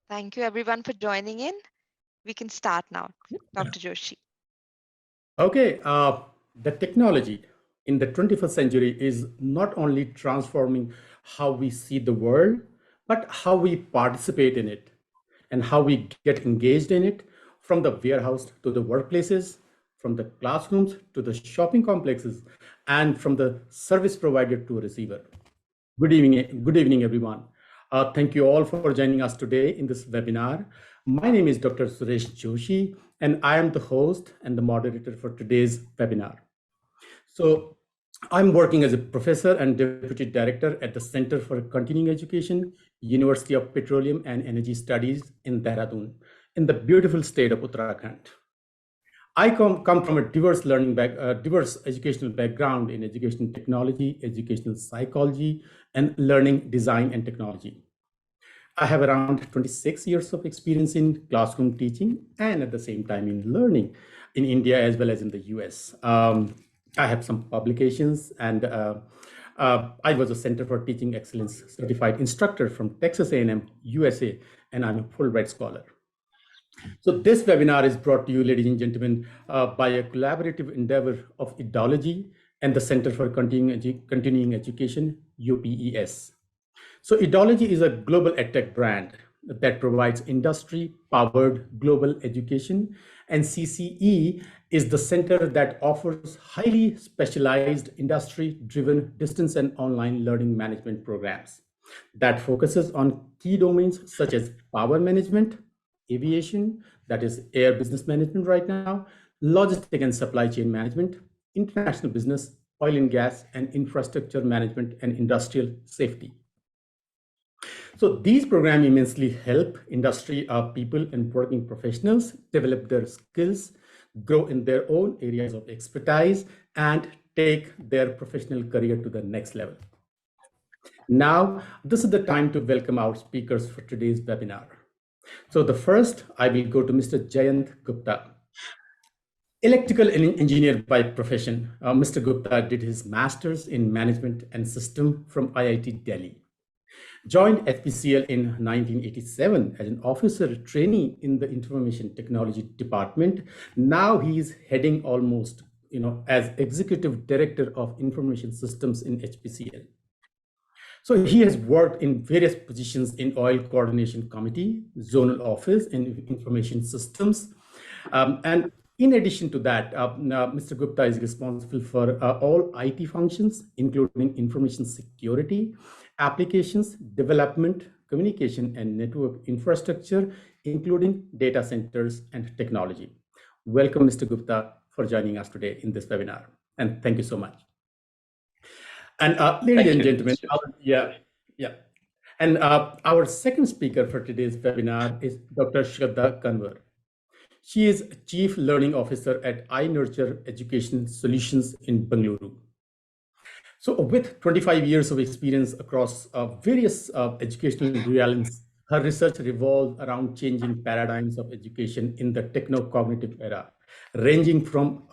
Thank you everyone for joining in. We can start now, Dr. Joshi. Okay, the technology in the 21st century is not only transforming how we see the world, but how we participate in it and how we get engaged in it, from the warehouse to the workplaces, from the classrooms to the shopping complexes, and from the service provider to receiver. Good evening, everyone. Thank you all for joining us today in this webinar. My name is Dr. Suresh Joshi, and I am the host and the moderator for today's webinar. So I'm working as a professor and deputy director at the Center for Continuing Education, University of Petroleum and Energy Studies in Dehradun, in the beautiful state of Uttarakhand. I come from a diverse educational background in education technology, educational psychology, and learning design and technology. I have around 26 years of experience in classroom teaching and at the same time in learning in India as well as in the US. I have some publications, and I was a Center for Teaching Excellence certified instructor from Texas A&M, USA, and I'm a Fulbright scholar. So this webinar is brought to you, ladies and gentlemen, by a collaborative endeavor of Edology and the Center for Continuing Education, UPES. So Edology is a global edtech brand that provides industry-powered global education, and CCE is the center that offers highly specialized industry-driven distance and online learning management programs that focuses on key domains such as power management, aviation, that is air business management right now, logistic and supply chain management, international business, oil and gas, and infrastructure management and industrial safety. So these programs immensely help industry people and working professionals develop their skills, grow in their own areas of expertise, and take their professional career to the next level. Now, this is the time to welcome our speakers for today's webinar. So the first, I will go to Mr. Jayant Gupta. Electrical engineer by profession, Mr. Gupta did his master's in management and system from IIT Delhi. Joined HPCL in 1987 as an officer trainee in the information technology department. Now he is heading almost, as executive director of information systems in HPCL. So he has worked in various positions in Oil Coordination Committee, Zonal Office, and Information Systems. And in addition to that, Mr. Gupta is responsible for all IT functions, including information security, applications, development, communication, and network infrastructure, including data centers and technology. Welcome, Mr. Gupta, for joining us today in this webinar. And thank you so much. And ladies and gentlemen, And our second speaker for today's webinar is Dr. Shraddha Kanwar. She is Chief Learning Officer at iNurture Education Solutions in Bengaluru. So with 25 years of experience across various educational realms, her research revolves around changing paradigms of education in the techno-cognitive era, ranging from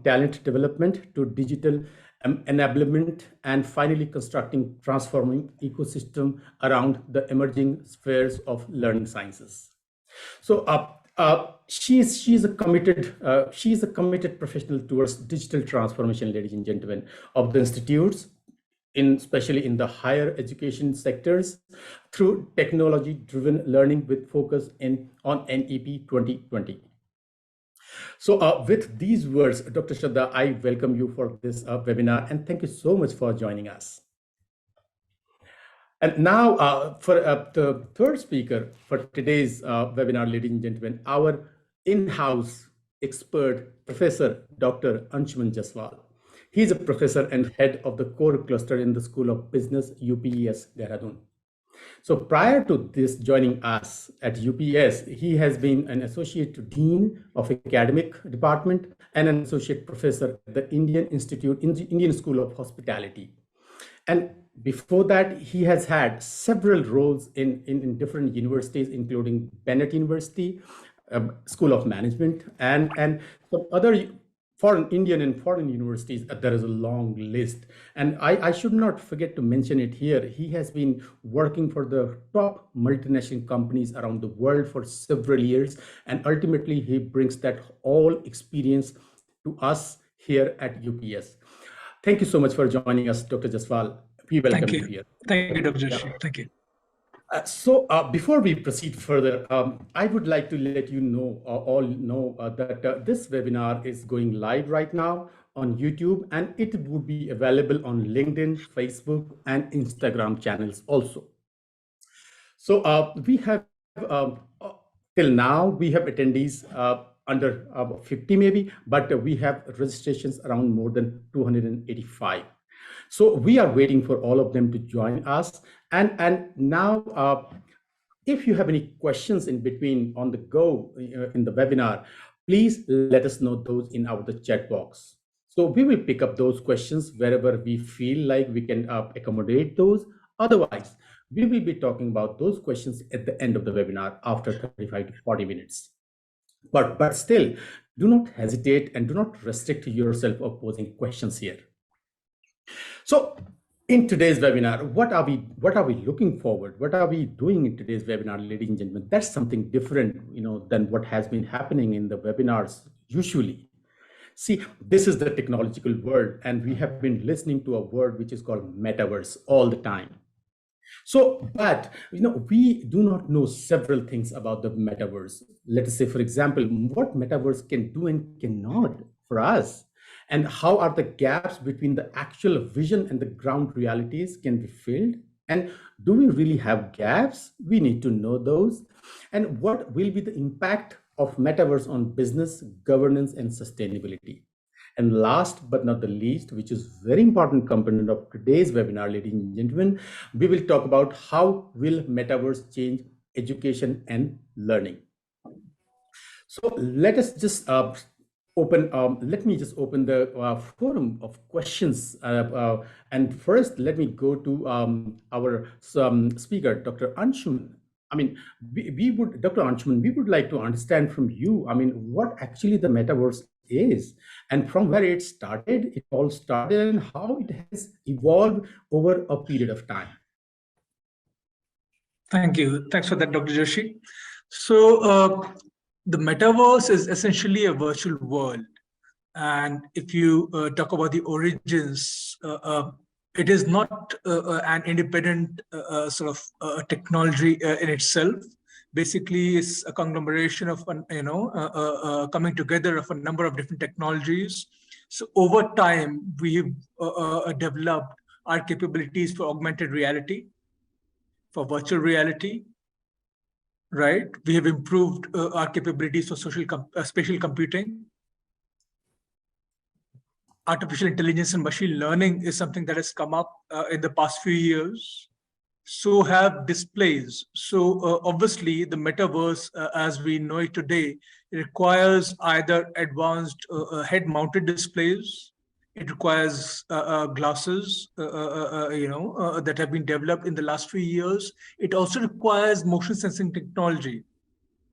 talent development to digital enablement, and finally constructing transforming ecosystem around the emerging spheres of learning sciences. So she's a committed professional towards digital transformation, ladies and gentlemen, of the institutes, especially in the higher education sectors, through technology-driven learning with focus on NEP 2020. So with these words, Dr. Shraddha, I welcome you for this webinar, and thank you so much for joining us. And now for the third speaker for today's webinar, ladies and gentlemen, our in-house expert, Professor Dr. Anshuman Jaswal. He's a professor and head of the core cluster in the School of Business, UPES Dehradun. So prior to this joining us at UPS, he has been an associate dean of academic department and an associate professor at the Indian School of Hospitality. And before that, he has had several roles in different universities, including Bennett University, School of Management, and some other foreign Indian and foreign universities, there is a long list. And I should not forget to mention it here. He has been working for the top multinational companies around the world for several years. And ultimately, he brings that all experience to us here at UPS. Thank you so much for joining us, Dr. Jaswal. We welcome you here. Thank you, Dr. Joshi. Thank you. Before we proceed further, I would like to let you know, all know that this webinar is going live right now on YouTube, and it would be available on LinkedIn, Facebook, and Instagram channels also. So we have, till now, we have attendees under 50 maybe, but we have registrations around more than 285. So we are waiting for all of them to join us. And now, if you have any questions in between on the go in the webinar, please let us know those in the chat box. So we will pick up those questions wherever we feel like we can accommodate those. Otherwise, we will be talking about those questions at the end of the webinar after 35 to 40 minutes. But still, do not hesitate and do not restrict yourself of posing questions here. So in today's webinar, what are we looking forward? What are we doing in today's webinar, ladies and gentlemen? That's something different, than what has been happening in the webinars usually. See, this is the technological world, and we have been listening to a word which is called metaverse all the time. So, but we do not know several things about the metaverse. Let us say, for example, what metaverse can do and cannot for us, and how are the gaps between the actual vision and the ground realities can be filled. And do we really have gaps? We need to know those. And what will be the impact of metaverse on business, governance, and sustainability? And last but not the least, which is very important component of today's webinar, ladies and gentlemen, we will talk about how will metaverse change education and learning. So let us just let me just open the forum of questions. And first, let me go to our speaker, Dr. Anshuman. I mean, Dr. Anshuman, we would like to understand from you, what actually the metaverse is, and from where it all started, and how it has evolved over a period of time. Thank you. Thanks for that, Dr. Joshi. So the metaverse is essentially a virtual world. And if you talk about the origins, it is not an independent sort of technology in itself. Basically, it's a conglomeration of coming together of a number of different technologies. So over time, we've developed our capabilities for augmented reality, for virtual reality, right? We have improved our capabilities for spatial computing. Artificial intelligence and machine learning is something that has come up in the past few years. So have displays. So obviously, the metaverse, as we know it today, requires either advanced head-mounted displays. It requires glasses, that have been developed in the last few years. It also requires motion sensing technology.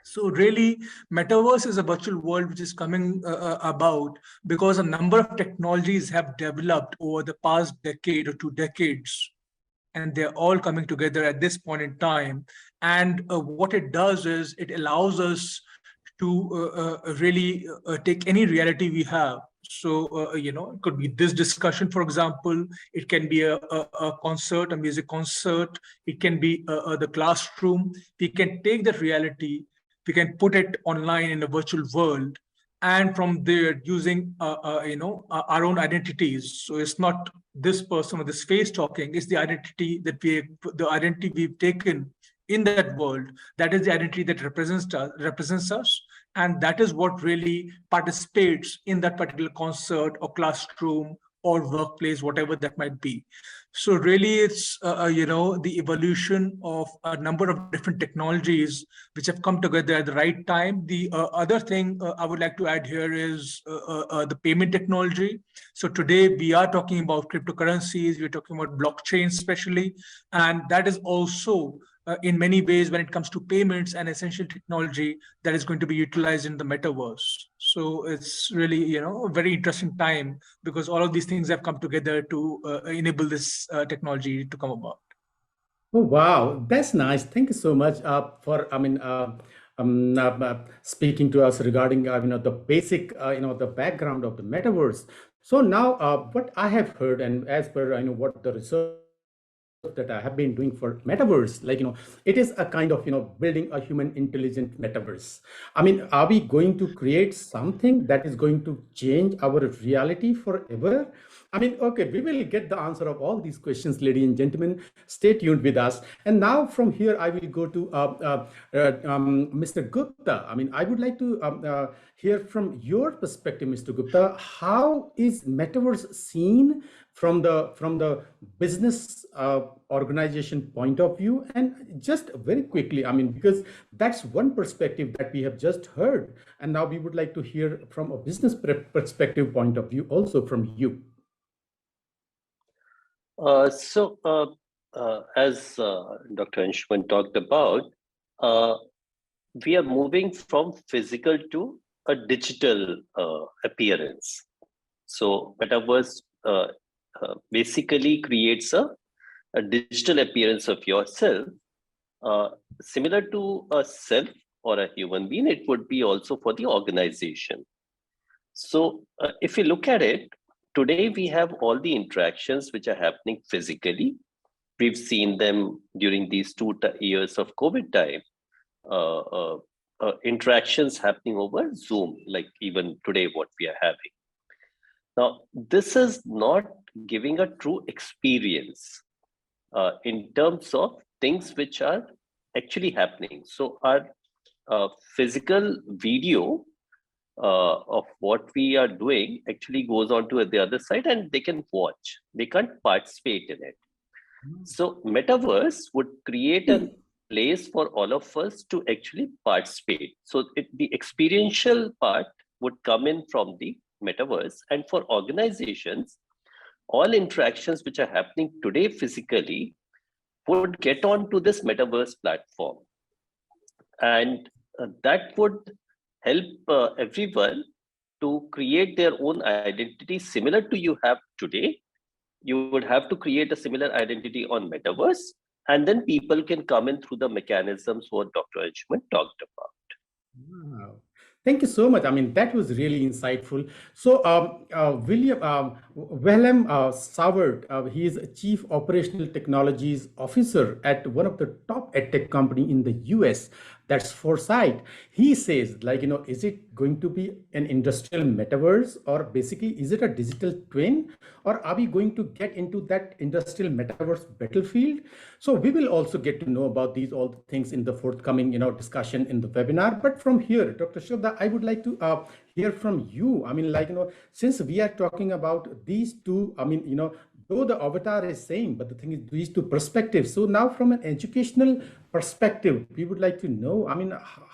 So really, metaverse is a virtual world which is coming about because a number of technologies have developed over the past decade or 2 decades, and they're all coming together at this point in time. And what it does is it allows us to really take any reality we have. So, it could be this discussion, for example. It can be a concert, a music concert. It can be the classroom. We can take that reality, we can put it online in a virtual world, and from there, using our own identities. So it's not this person or this face talking. It's the identity that we've taken in that world. That is the identity that represents us, and that is what really participates in that particular concert or classroom or workplace, whatever that might be. So really, it's the evolution of a number of different technologies which have come together at the right time. The other thing I would like to add here is the payment technology. So today we are talking about cryptocurrencies, we're talking about blockchain especially, and that is also in many ways when it comes to payments and essential technology that is going to be utilized in the metaverse. So it's really, a very interesting time because all of these things have come together to enable this technology to come about. Oh, wow, that's nice. Thank you so much for, speaking to us regarding, the basic, the background of the metaverse. So now, what I have heard, and as per, what the research that I have been doing for metaverse, it is a kind of, building a human intelligent metaverse. I mean, are we going to create something that is going to change our reality forever? I mean, okay, we will get the answer of all these questions, ladies and gentlemen. Stay tuned with us. And now from here, I will go to Mr. Gupta. I mean, I would like to hear from your perspective, Mr. Gupta. How is metaverse seen from the business organization point of view? And just very quickly, I mean, because that's one perspective that we have just heard, and now we would like to hear from a business perspective point of view also from you. As Dr. Anshuman talked about, we are moving from physical to a digital appearance. So metaverse basically creates a digital appearance of yourself, similar to a self or a human being. It would be also for the organization. So if you look at it, today we have all the interactions which are happening physically. We've seen them during these 2 years of COVID time. Interactions happening over Zoom, like even today what we are having. Now, this is not giving a true experience in terms of things which are actually happening. So our physical video of what we are doing actually goes on to the other side and they can watch. They can't participate in it. So metaverse would create a place for all of us to actually participate. So the experiential part would come in from the metaverse, and for organizations, all interactions which are happening today physically would get onto this metaverse platform, and that would help everyone to create their own identity similar to you have today. You would have to create a similar identity on metaverse, and then people can come in through the mechanisms what Dr. Anshuman talked about. Wow. Thank you so much. I mean, that was really insightful. So, William Saward, he is Chief Operational Technologies Officer at one of the top edtech company in the US. That's Foresight. He says, is it going to be an industrial metaverse, or basically, is it a digital twin, or are we going to get into that industrial metaverse battlefield? So we will also get to know about these all the things in the forthcoming, discussion in the webinar. But from here, Dr. Shraddha, I would like to hear from you. I mean, since we are talking about these two, I mean, though the avatar is same, but the thing is these two perspectives. So now from an educational perspective, we would like to know, I mean,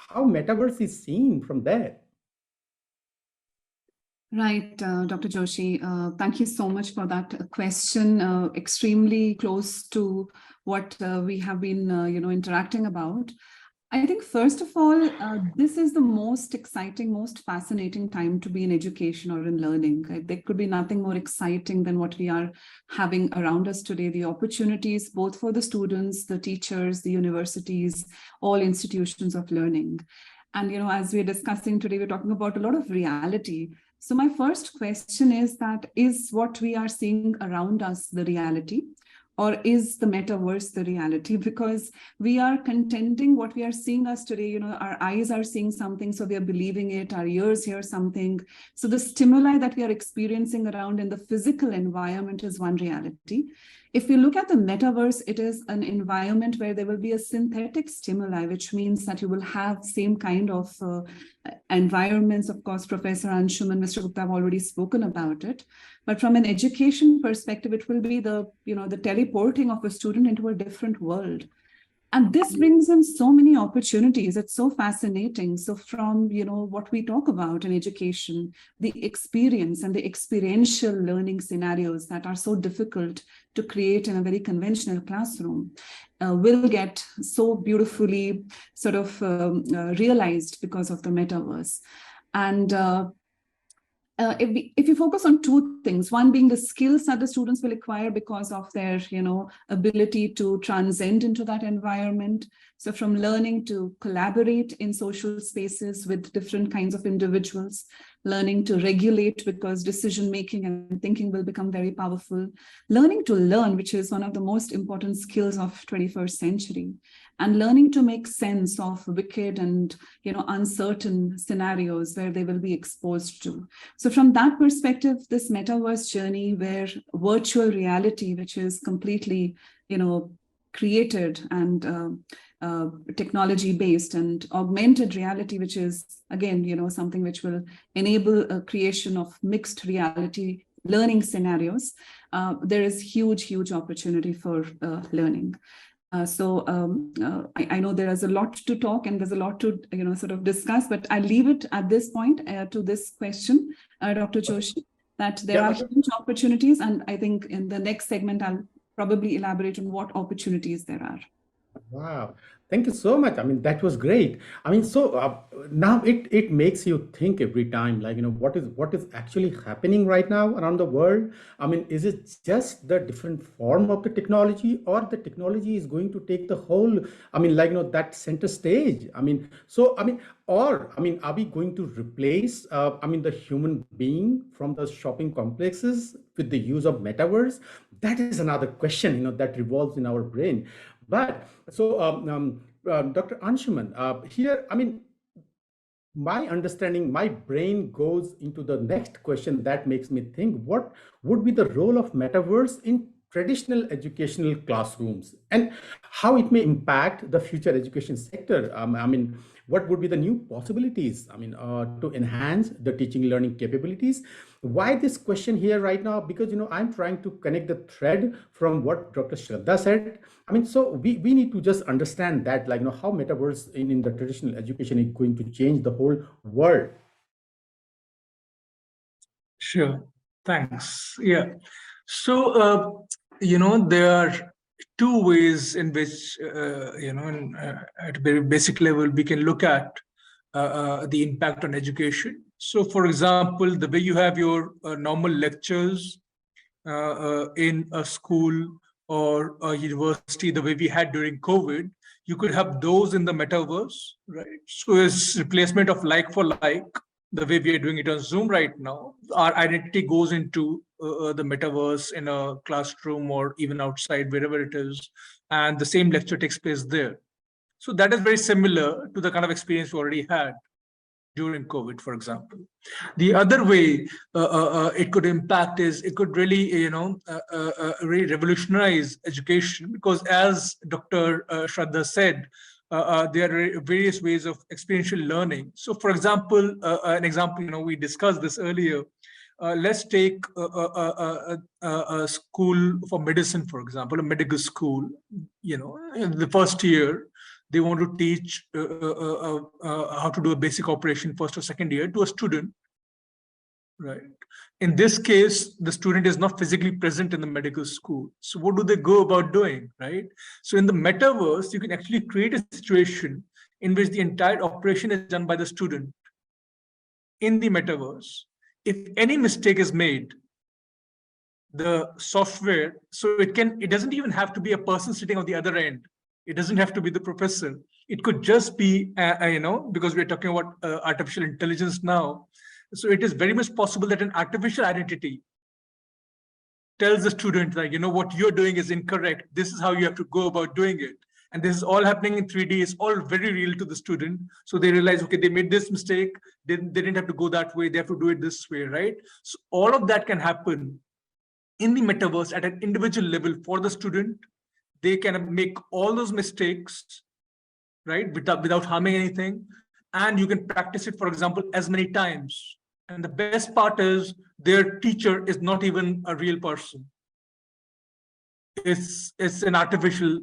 how metaverse is seen from there. Right, Dr. Joshi, thank you so much for that question. Extremely close to what we have been, interacting about. I think, first of all, this is the most exciting, most fascinating time to be in education or in learning. There could be nothing more exciting than what we are having around us today. The opportunities, both for the students, the teachers, the universities, all institutions of learning. And, as we're discussing today, we're talking about a lot of reality. So my first question is that, is what we are seeing around us the reality? Or is the metaverse the reality? Because we are contending what we are seeing us today, our eyes are seeing something, so we are believing it, our ears hear something. So the stimuli that we are experiencing around in the physical environment is one reality. If we look at the metaverse, it is an environment where there will be a synthetic stimuli, which means that you will have same kind of environments. Of course, Professor Anshuman, Mr. Gupta have already spoken about it. But from an education perspective, it will be the teleporting of a student into a different world. And this brings in so many opportunities. It's so fascinating. So from, what we talk about in education, the experience and the experiential learning scenarios that are so difficult to create in a very conventional classroom will get so beautifully sort of realized because of the metaverse. And if you focus on two things, one being the skills that the students will acquire because of their, ability to transcend into that environment. So from learning to collaborate in social spaces with different kinds of individuals, learning to regulate because decision-making and thinking will become very powerful, learning to learn, which is one of the most important skills of 21st century, and learning to make sense of wicked and, uncertain scenarios where they will be exposed to. So from that perspective, this metaverse journey where virtual reality, which is completely, created and technology based, and augmented reality, which is again, something which will enable a creation of mixed reality learning scenarios, there is huge opportunity for learning. I know there is a lot to talk and there's a lot to sort of discuss, but I leave it at this point to this question, Dr. Joshi, that there are huge opportunities, and I think in the next segment I'll probably elaborate on what opportunities there are. Wow. Thank you so much. I mean, that was great. I mean, so now it makes you think every time, like, what is actually happening right now around the world? I mean, is it just the different form of the technology, or the technology is going to take the whole, I mean, like, that center stage? I mean, so, I mean, or, I mean, are we going to replace, I mean, the human being from the shopping complexes with the use of metaverse? That is another question, that revolves in our brain. But so, Dr. Anshuman, here, I mean, my understanding, my brain goes into the next question that makes me think, what would be the role of metaverse in traditional educational classrooms, and how it may impact the future education sector? I mean, what would be the new possibilities, I mean, to enhance the teaching learning capabilities? Why this question here right now? Because, I'm trying to connect the thread from what Dr. Shraddha said. I mean, so we need to just understand that, like, how metaverse in the traditional education is going to change the whole world. Sure. Thanks. Yeah. So, there are two ways in which, at a very basic level, we can look at the impact on education. So, for example, the way you have your normal lectures in a school or a university, the way we had during COVID, you could have those in the metaverse, right? So it's replacement of like for like, the way we are doing it on Zoom right now. Our identity goes into the metaverse in a classroom or even outside, wherever it is, and the same lecture takes place there. So that is very similar to the kind of experience we already had during COVID, for example. The other way it could impact is it could really, really revolutionize education, because as Dr. Shraddha said, there are various ways of experiential learning. So, for example, an example, we discussed this earlier. Let's take a school for medicine, for example, a medical school. In the first year, they want to teach how to do a basic operation first or second year to a student, right? In this case, the student is not physically present in the medical school. So what do they go about doing, right? So in the metaverse, you can actually create a situation in which the entire operation is done by the student in the metaverse. If any mistake is made, the software, so it doesn't even have to be a person sitting on the other end. It doesn't have to be the professor. It could just be, because we're talking about artificial intelligence now. So it is very much possible that an artificial identity tells the student that, what you're doing is incorrect. This is how you have to go about doing it. And this is all happening in 3D. It's all very real to the student. So they realize, okay, they made this mistake. They didn't have to go that way. They have to do it this way, right? So all of that can happen in the metaverse at an individual level for the student. They can make all those mistakes, right, without harming anything. And you can practice it, for example, as many times. And the best part is their teacher is not even a real person. it's an artificial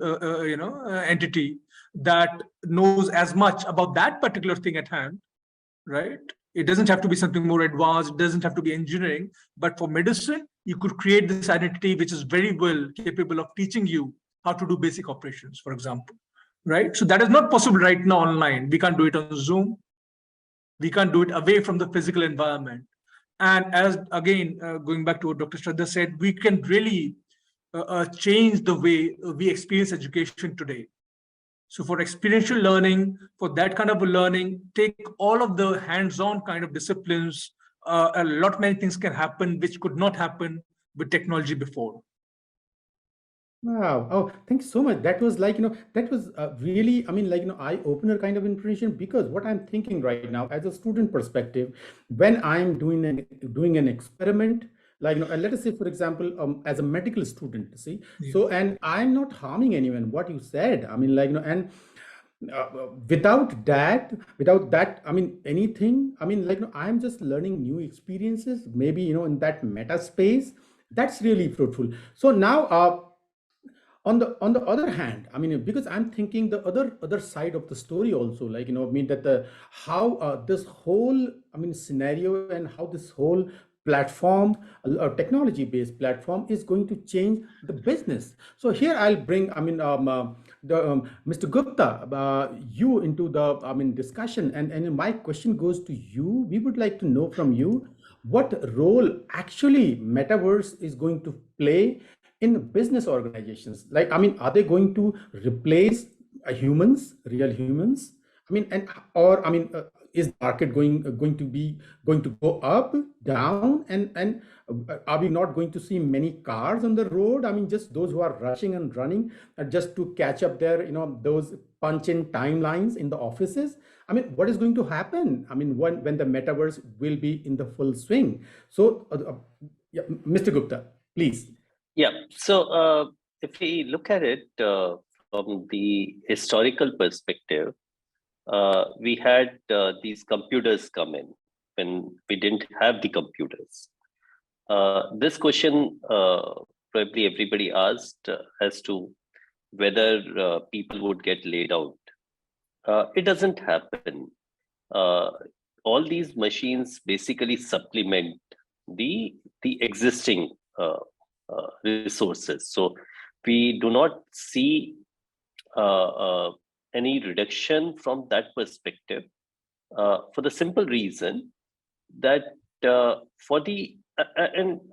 entity that knows as much about that particular thing at hand, right? It doesn't have to be something more advanced, it doesn't have to be engineering, but for medicine you could create this identity which is very well capable of teaching you how to do basic operations, for example, right? So that is not possible right now online. We can't do it on Zoom, we can't do it away from the physical environment. And as again, going back to what Dr. Shraddha said, we can really change the way we experience education today. So for experiential learning, for that kind of a learning, take all of the hands-on kind of disciplines. A lot many things can happen which could not happen with technology before. Wow. Oh, thanks so much. That was like, that was really, eye-opener kind of information, because what I'm thinking right now as a student perspective, when I'm doing an experiment, like, let us say, for example, as a medical student, see, Yeah. so, and I'm not harming anyone, what you said, and without that, anything, I'm just learning new experiences, maybe, in that meta space, that's really fruitful. So now, on the other hand, because I'm thinking the other side of the story also, like, that the how this whole scenario, and how this whole platform, technology based platform, is going to change the business. So here I'll bring Mr. Gupta, you into the discussion, and my question goes to you. We would like to know from you what role actually metaverse is going to play in business organizations. Like, are they going to replace real humans? Is the market going to go up, down, and are we not going to see many cars on the road? Just those who are rushing and running just to catch up their, those punch-in timelines in the offices. What is going to happen? When the metaverse will be in the full swing? So, yeah, Mr. Gupta, please. Yeah. So if we look at it from the historical perspective, we had these computers come in when we didn't have the computers. This question probably everybody asked as to whether people would get laid out. It doesn't happen. All these machines basically supplement the existing resources. So we do not see any reduction from that perspective, for the simple reason that and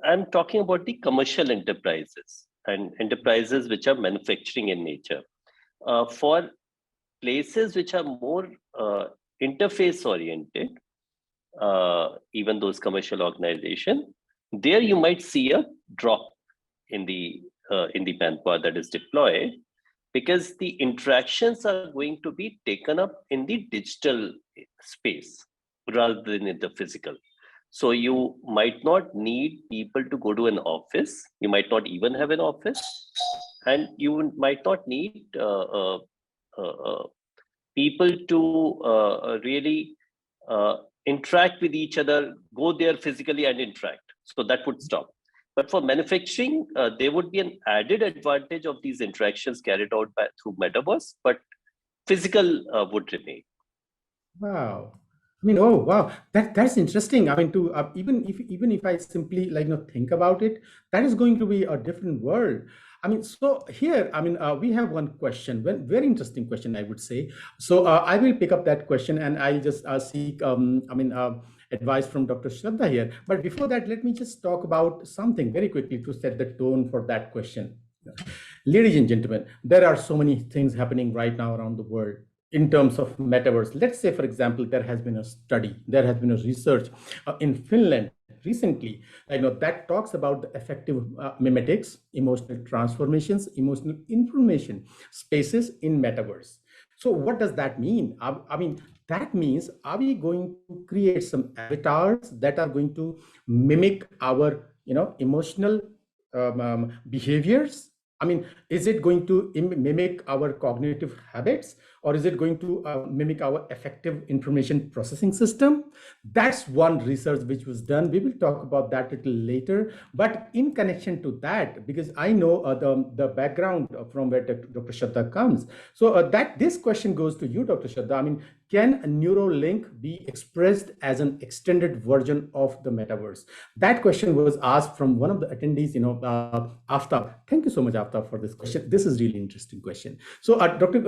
I'm talking about the commercial enterprises and enterprises which are manufacturing in nature. For places which are more interface oriented, even those commercial organizations, there you might see a drop in the manpower that is deployed, because the interactions are going to be taken up in the digital space rather than in the physical. So you might not need people to go to an office. You might not even have an office, and you might not need people to really interact with each other, go there physically and interact. So that would stop. But for manufacturing, there would be an added advantage of these interactions carried out through metaverse, but physical would remain. Wow. Oh wow, that's interesting. To even if I simply think about it, that is going to be a different world. So here, we have one question, very interesting question, I would say. So I will pick up that question, and I'll just seek advice from Dr. Shraddha here. But before that, let me just talk about something very quickly to set the tone for that question. Ladies and gentlemen, there are so many things happening right now around the world in terms of metaverse. Let's say, for example, there has been a study, there has been a research in Finland recently, that talks about the effective mimetics, emotional transformations, emotional information spaces in metaverse. So what does that mean? That means, are we going to create some avatars that are going to mimic our, emotional behaviors? Is it going to mimic our cognitive habits, or is it going to mimic our effective information processing system? That's one research which was done. We will talk about that a little later. But in connection to that, because I know the background from where Dr. Shraddha comes, so that this question goes to you, Dr. Shraddha. I mean, can a Neuralink be expressed as an extended version of the metaverse? That question was asked from one of the attendees, Aftab. Thank you so much, Aftab, for this question. This is really interesting question. So, Dr.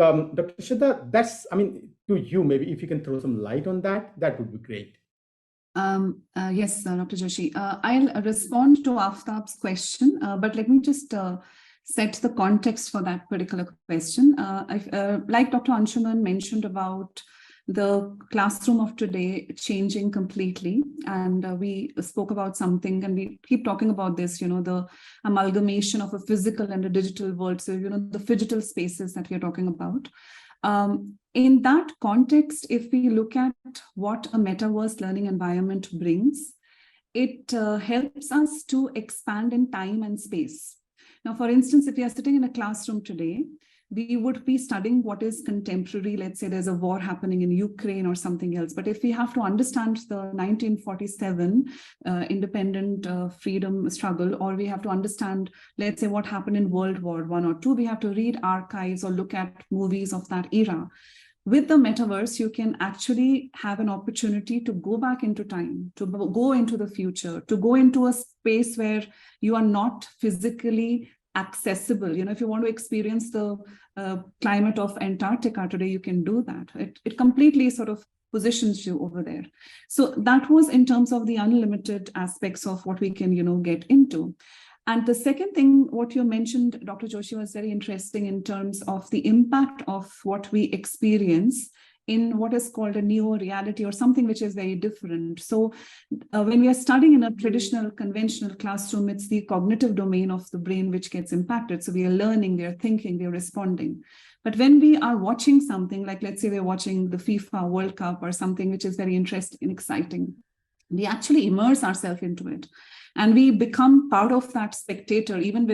Shraddha, that's, I mean, to you, maybe if you can throw some light on that, that would be great. Yes, Dr. Joshi. I'll respond to Aftab's question, but let me just set the context for that particular question. Like Dr. Anshuman mentioned about the classroom of today changing completely, and we spoke about something, and we keep talking about this, the amalgamation of a physical and a digital world. So, the phygital spaces that we're talking about. In that context, if we look at what a metaverse learning environment brings, it helps us to expand in time and space. Now, for instance, if we are sitting in a classroom today, we would be studying what is contemporary. Let's say there's a war happening in Ukraine or something else. But if we have to understand the 1947 independent freedom struggle, or we have to understand, let's say, what happened in World War I or II, we have to read archives or look at movies of that era. With the metaverse, you can actually have an opportunity to go back into time, to go into the future, to go into a space where you are not physically accessible. If you want to experience the climate of Antarctica today, you can do that. It completely sort of positions you over there. So that was in terms of the unlimited aspects of what we can, get into. And the second thing, what you mentioned, Dr. Joshi, was very interesting in terms of the impact of what we experience in what is called a neo-reality, or something which is very different. So when we are studying in a traditional, conventional classroom, it's the cognitive domain of the brain which gets impacted. So we are learning, we are thinking, we are responding. But when we are watching something, like let's say we're watching the FIFA World Cup or something which is very interesting and exciting, we actually immerse ourselves into it. And we become part of that spectator, even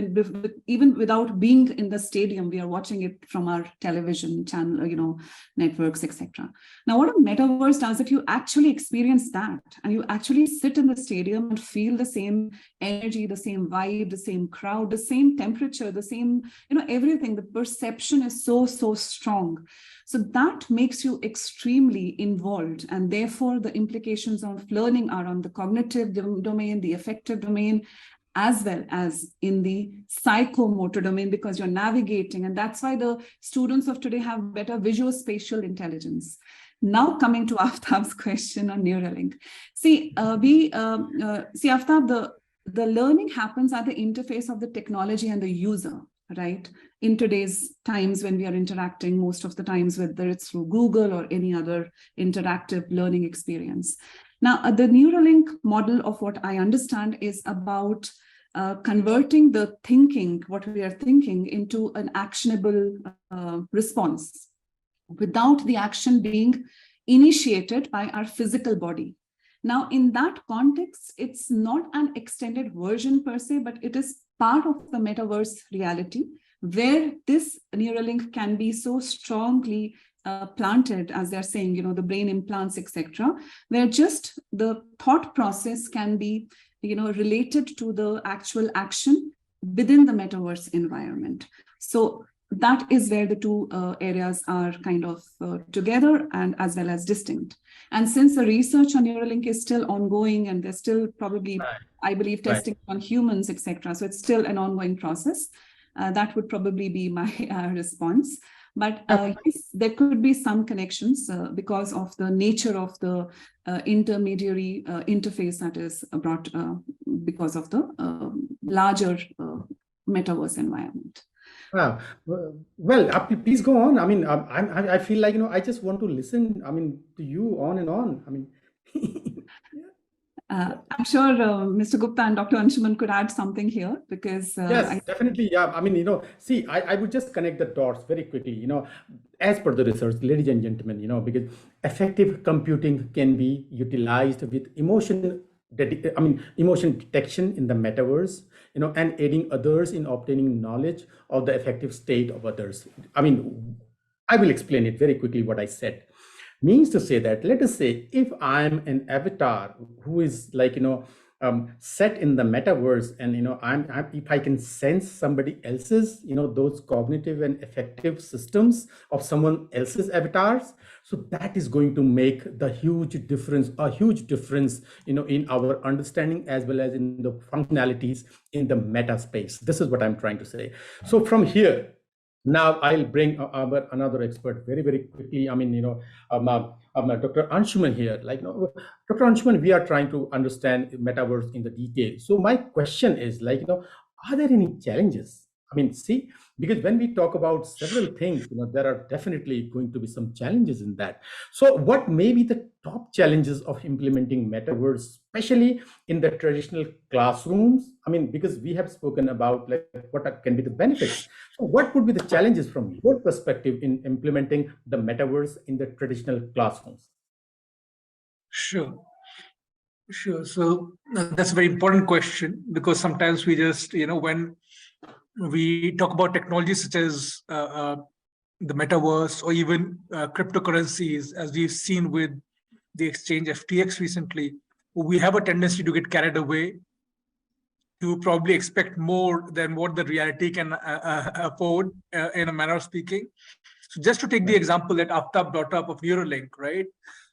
without being in the stadium. We are watching it from our television channel, networks, etc. Now, what a metaverse does, if you actually experience that, and you actually sit in the stadium and feel the same energy, the same vibe, the same crowd, the same temperature, the same, everything, the perception is so strong. So that makes you extremely involved, and therefore the implications of learning are on the cognitive domain, the affective domain, as well as in the psychomotor domain, because you're navigating. And that's why the students of today have better visual-spatial intelligence. Now coming to Aftab's question on Neuralink. See, Aftab, the learning happens at the interface of the technology and the user, right? In today's times, when we are interacting most of the times, whether it's through Google or any other interactive learning experience. Now, the Neuralink model, of what I understand, is about converting the thinking, what we are thinking, into an actionable response without the action being initiated by our physical body. Now, in that context, it's not an extended version per se, but it is part of the metaverse reality, where this Neuralink can be so strongly planted, as they're saying, the brain implants, etc., where just the thought process can be, related to the actual action within the metaverse environment. So that is where the two areas are kind of together and as well as distinct. And since the research on Neuralink is still ongoing, and there's still probably, I believe, testing on humans, etc., so it's still an ongoing process. That would probably be my response. But yes, there could be some connections because of the nature of the intermediary interface that is brought because of the larger metaverse environment. Wow. Well, please go on. I mean, I feel like, I just want to listen, to you on and on. I'm sure Mr. Gupta and Dr. Anshuman could add something here, because yes, definitely. Yeah. See, I would just connect the dots very quickly, as per the research, ladies and gentlemen, because effective computing can be utilized with emotion detection in the metaverse, and aiding others in obtaining knowledge of the effective state of others. I I will explain it very quickly what I said. Means to say that, let us say, if I'm an avatar who is like, set in the metaverse, and if I can sense somebody else's, those cognitive and affective systems of someone else's avatars, so that is going to make a huge difference, in our understanding as well as in the functionalities in the meta space. This is what I'm trying to say. So from here, now I'll bring another expert very, very quickly. Dr. Anshuman here. Dr. Anshuman, we are trying to understand metaverse in the detail. So my question is, are there any challenges? See, because when we talk about several things, there are definitely going to be some challenges in that. So what may be the top challenges of implementing metaverse, especially in the traditional classrooms? Because we have spoken about what can be the benefits. So what would be the challenges from your perspective in implementing the metaverse in the traditional classrooms? Sure. So that's a very important question, because sometimes we just, when we talk about technologies such as the metaverse or even cryptocurrencies, as we've seen with the exchange FTX recently, we have a tendency to get carried away, to probably expect more than what the reality can afford, in a manner of speaking. So just to take the example that Aftab brought up of Neuralink, right?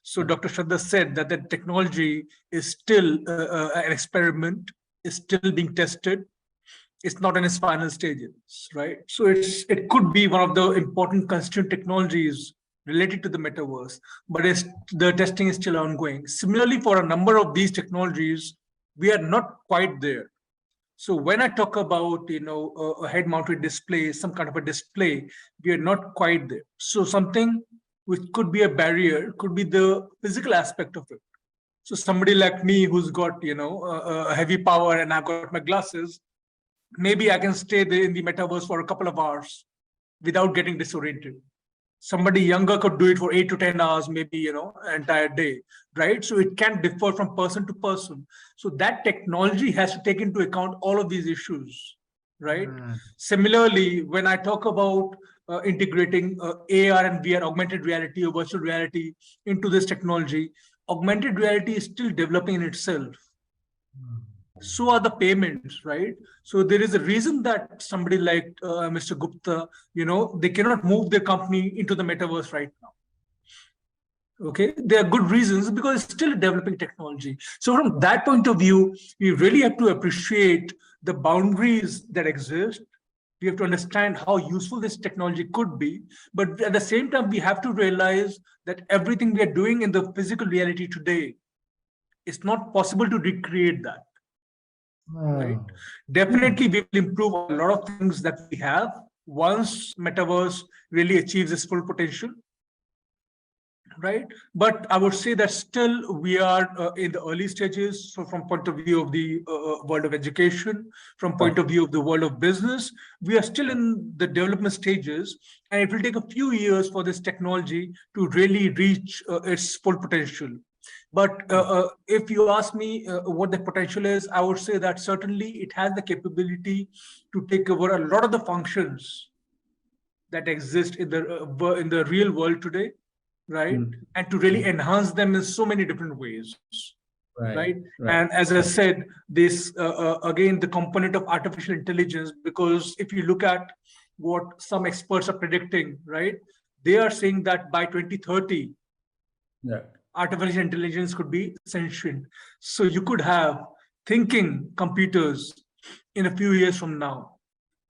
So Dr. Shraddha said that the technology is still an experiment, is still being tested. It's not in its final stages, right? So it could be one of the important constituent technologies related to the metaverse, but the testing is still ongoing. Similarly, for a number of these technologies, we are not quite there. So when I talk about, a head-mounted display, some kind of a display, we are not quite there. So something which could be a barrier could be the physical aspect of it. So somebody like me who's got, a heavy power and I've got my glasses, maybe I can stay there in the metaverse for a couple of hours without getting disoriented. Somebody younger could do it for 8 to 10 hours, maybe, entire day, right? So it can differ from person to person. So that technology has to take into account all of these issues, right? Similarly, when I talk about integrating AR and VR, augmented reality or virtual reality into this technology, augmented reality is still developing in itself. So are the payments, right? So there is a reason that somebody like Mr. Gupta, they cannot move their company into the metaverse right now. Okay, there are good reasons, because it's still a developing technology. So from that point of view, we really have to appreciate the boundaries that exist. We have to understand how useful this technology could be. But at the same time, we have to realize that everything we are doing in the physical reality today, it's not possible to recreate that. Right? Definitely, we will improve a lot of things that we have once metaverse really achieves its full potential, right? But I would say that still we are in the early stages. So from point of view of the world of education, from point of view of the world of business, we are still in the development stages, and it will take a few years for this technology to really reach its full potential. But if you ask me what the potential is, I would say that certainly it has the capability to take over a lot of the functions that exist in the real world today, right? And to really enhance them in so many different ways, right? And as I said, this again, the component of artificial intelligence, because if you look at what some experts are predicting, right? They are saying that by 2030, artificial intelligence could be sentient. So you could have thinking computers in a few years from now.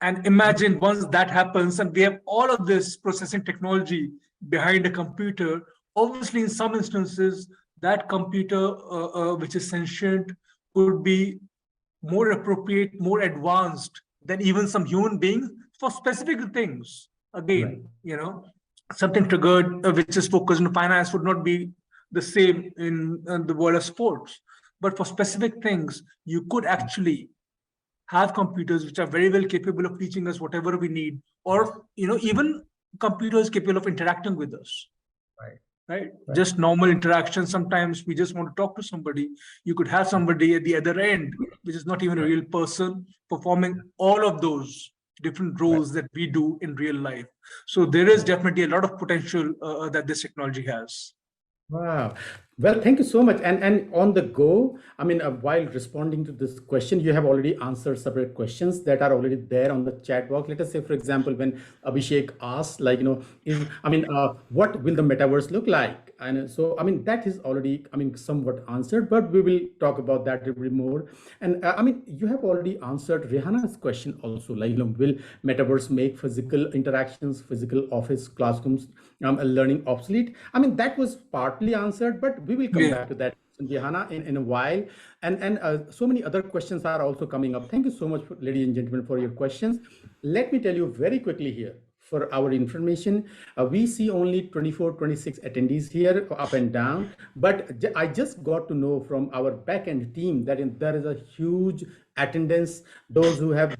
And imagine once that happens and we have all of this processing technology behind a computer, obviously in some instances, that computer, which is sentient, could be more appropriate, more advanced than even some human beings for specific things. Again, something triggered, which is focused on finance, would not be the same in the world of sports. But for specific things, you could actually have computers which are very well capable of teaching us whatever we need, or even computers capable of interacting with us. Right? Just normal interaction. Sometimes we just want to talk to somebody. You could have somebody at the other end, which is not even a real person, performing all of those different roles that we do in real life. So there is definitely a lot of potential that this technology has. Wow. Well, thank you so much. And on the go, I mean, while responding to this question, you have already answered separate questions that are already there on the chat box. Let us say, for example, when Abhishek asked, like, what will the metaverse look like? And so, I mean, that is already, somewhat answered, but we will talk about that a bit more. And you have already answered Rehana's question also, like, will metaverse make physical interactions, physical office, classrooms, learning obsolete? I mean, that was partly answered, but we will come back to that, Rehana, in a while. And so many other questions are also coming up. Thank you so much, ladies and gentlemen, for your questions. Let me tell you very quickly here, for our information, we see only 24, 26 attendees here, up and down. But I just got to know from our back-end team that there is a huge attendance, those who have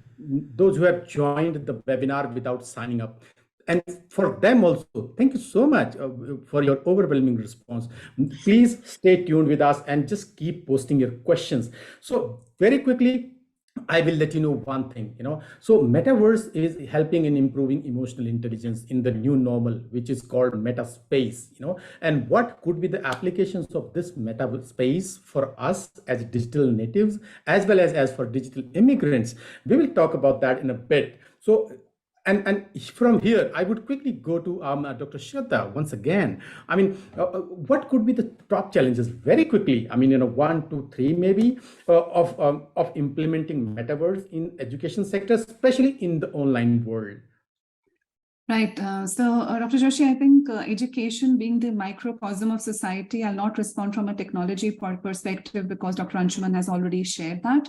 joined the webinar without signing up. And for them also, thank you so much for your overwhelming response. Please stay tuned with us and just keep posting your questions. So very quickly, I will let you know one thing, So metaverse is helping in improving emotional intelligence in the new normal, which is called meta space, And what could be the applications of this meta space for us as digital natives, as well as for digital immigrants? We will talk about that in a bit. So, and from here, I would quickly go to Dr. Shraddha once again. What could be the top challenges very quickly? 1, 2, 3 maybe of implementing metaverse in education sector, especially in the online world. Right. Dr. Joshi, I think education being the microcosm of society, I'll not respond from a technology perspective because Dr. Anshuman has already shared that.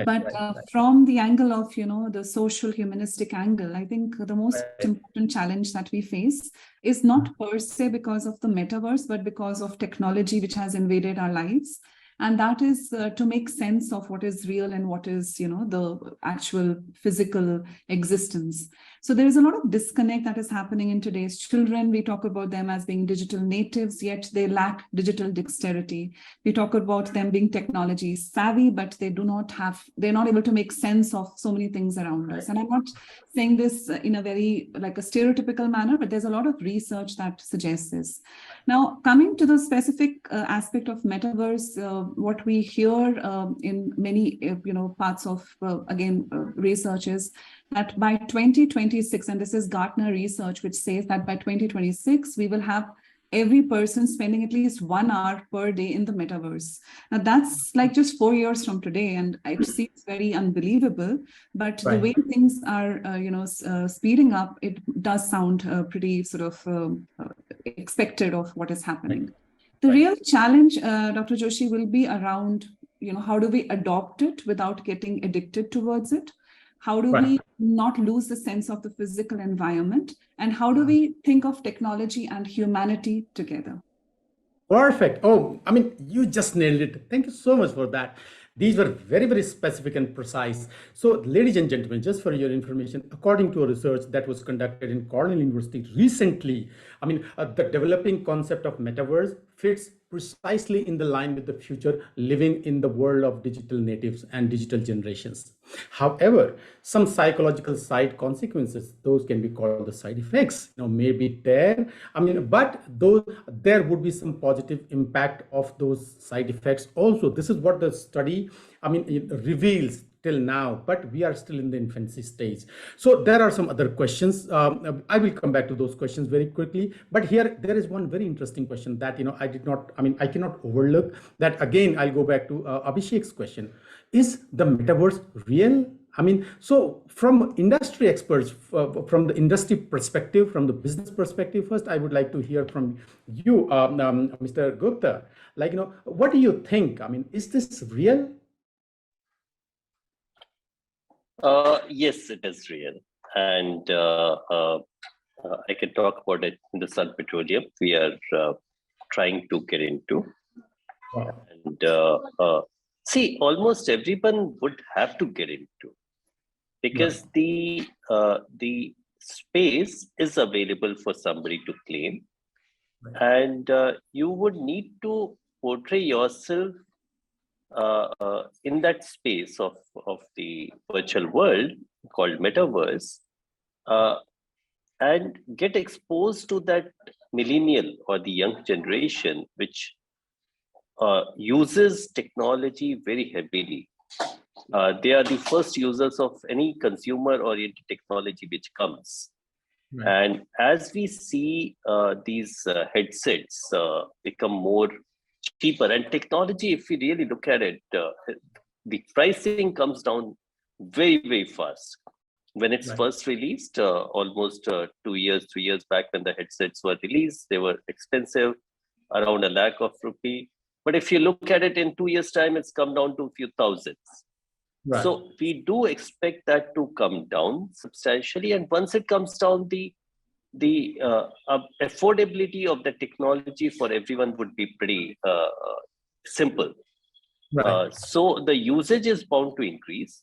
But from the angle of, the social humanistic angle, I think the most important challenge that we face is not per se because of the metaverse, but because of technology which has invaded our lives. And that is to make sense of what is real and what is, the actual physical existence. So there is a lot of disconnect that is happening in today's children. We talk about them as being digital natives, yet they lack digital dexterity. We talk about them being technology savvy, but they're not able to make sense of so many things around us. And I'm not saying this in a very like a stereotypical manner, but there's a lot of research that suggests this. Now, coming to the specific aspect of metaverse, what we hear in many parts of research is that by 2026, and this is Gartner research, which says that by 2026, we will have every person spending at least 1 hour per day in the metaverse. Now that's like just 4 years from today, and it seems very unbelievable. But the way things are, speeding up, it does sound pretty sort of expected of what is happening. The real challenge, Dr. Joshi, will be around, how do we adopt it without getting addicted towards it? How do we not lose the sense of the physical environment? And how do we think of technology and humanity together? Perfect. Oh, you just nailed it. Thank you so much for that. These were very, very specific and precise. So, ladies and gentlemen, just for your information, according to a research that was conducted in Cornell University recently, the developing concept of metaverse fits precisely in the line with the future living in the world of digital natives and digital generations. However, some psychological side consequences, those can be called the side effects, may be there. But there would be some positive impact of those side effects also. This is what the study, it reveals till now, but we are still in the infancy stage. So there are some other questions. I will come back to those questions very quickly. But here, there is one very interesting question that, I cannot overlook that. Again, I'll go back to Abhishek's question. Is the metaverse real? So from industry experts, from the industry perspective, from the business perspective, first, I would like to hear from you, Mr. Gupta. What do you think? Is this real? Yes, it is real. And I can talk about it in the Sun Petroleum. We are trying to get into. Wow. And see, almost everyone would have to get into, because the space is available for somebody to claim. And you would need to portray yourself in that space of the virtual world called Metaverse, and get exposed to that millennial or the young generation, which uses technology very heavily. They are the first users of any consumer-oriented technology which comes. Right. And as we see these headsets become more cheaper, and technology, if we really look at it, the pricing comes down very, very fast. When it's Right. first released, almost 2 years, 3 years back when the headsets were released, they were expensive, around ₹1,00,000. But if you look at it in 2 years' time, it's come down to a few thousands. Right. So we do expect that to come down substantially. And once it comes down, the affordability of the technology for everyone would be pretty simple. Right. So the usage is bound to increase.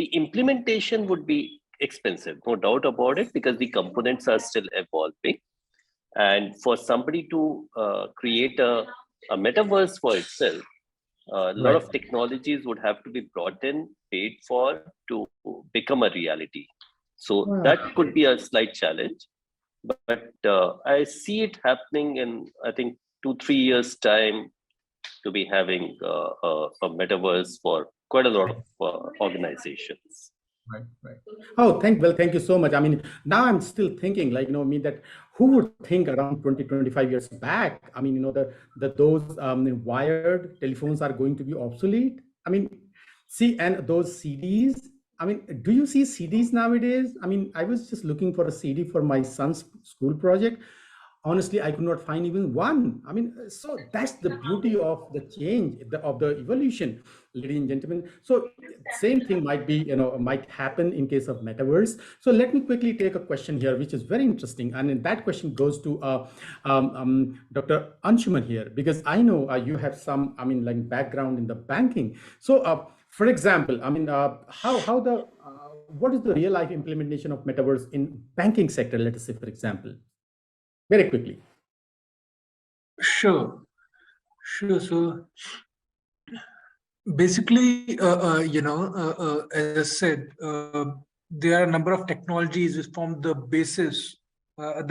The implementation would be expensive, no doubt about it, because the components are still evolving. And for somebody to create a metaverse for itself, a lot of technologies would have to be brought in, paid for to become a reality. So that could be a slight challenge. But I see it happening in, I think, 2-3 years' time to be having a metaverse for quite a lot of organizations. Right. Oh, thank you so much. I mean, now I'm still thinking, like, that who would think around 20-25 years back, I mean, those wired telephones are going to be obsolete. I mean, see, and those CDs, I mean, do you see CDs nowadays? I mean, I was just looking for a CD for my son's school project. Honestly, I could not find even one. I mean, so that's the beauty of the change, of the evolution, ladies and gentlemen. So same thing might happen in case of metaverse. So let me quickly take a question here, which is very interesting. And that question goes to Dr. Anshuman here, because I know you have some, like background in the banking. So for example, what is the real life implementation of metaverse in banking sector? Let us say, for example. Very quickly. Sure. So basically, as I said, there are a number of technologies which form the basis,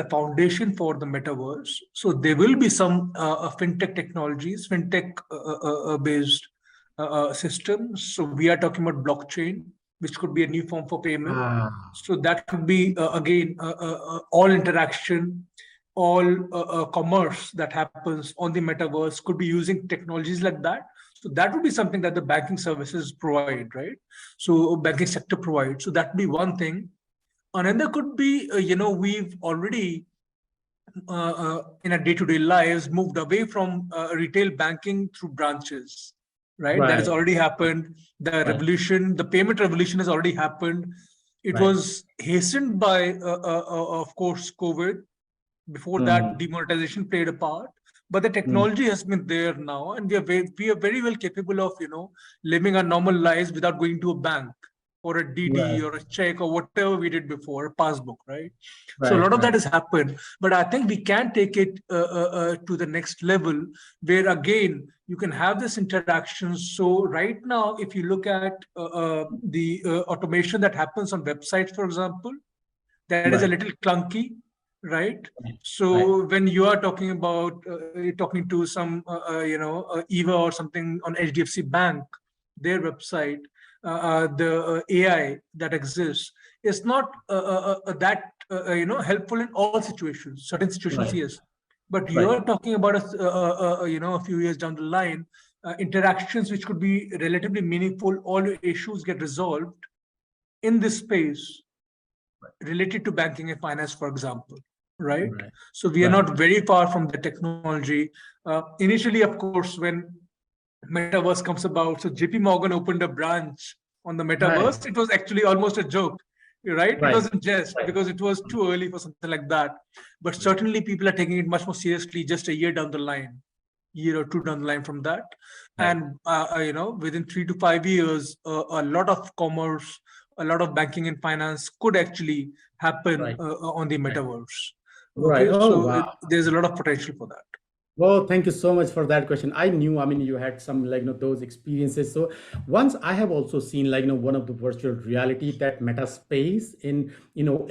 the foundation for the metaverse. So there will be some fintech technologies, fintech-based systems. So we are talking about blockchain, which could be a new form for payment. So that could be, again, all interaction, all commerce that happens on the metaverse could be using technologies like that. So that would be something that the banking services provide, right? So banking sector provides. So that would be one thing. Another could be, we've already in our day-to-day lives moved away from retail banking through branches, right? That has already happened. The revolution, the payment revolution has already happened. It was hastened by, of course, COVID. Before that, demonetization played a part, but the technology has been there now, and we are very well capable of living our normal lives without going to a bank or a DD or a check or whatever we did before, a passbook, right? So a lot of that has happened, but I think we can take it to the next level, where again you can have this interaction. So right now, if you look at the automation that happens on websites, for example, that is a little clunky. Right. So when you are talking about talking to some, Eva or something on HDFC Bank, their website, the AI that exists is not that helpful in all situations. Certain situations, yes, but you are talking about a few years down the line, interactions which could be relatively meaningful. All your issues get resolved in this space related to banking and finance, for example. Right. So we are not very far from the technology. Initially, of course, when metaverse comes about, so JP Morgan opened a branch on the metaverse. It was actually almost a joke, right? It wasn't just because it was too early for something like that. But certainly people are taking it much more seriously just a year down the line, year or two down the line from that. And, within 3 to 5 years, a lot of commerce, a lot of banking and finance could actually happen on the metaverse. Okay, so there's a lot of potential for that. Well, thank you so much for that question. I knew, I mean, you had some those experiences. So once I have also seen one of the virtual reality that meta space in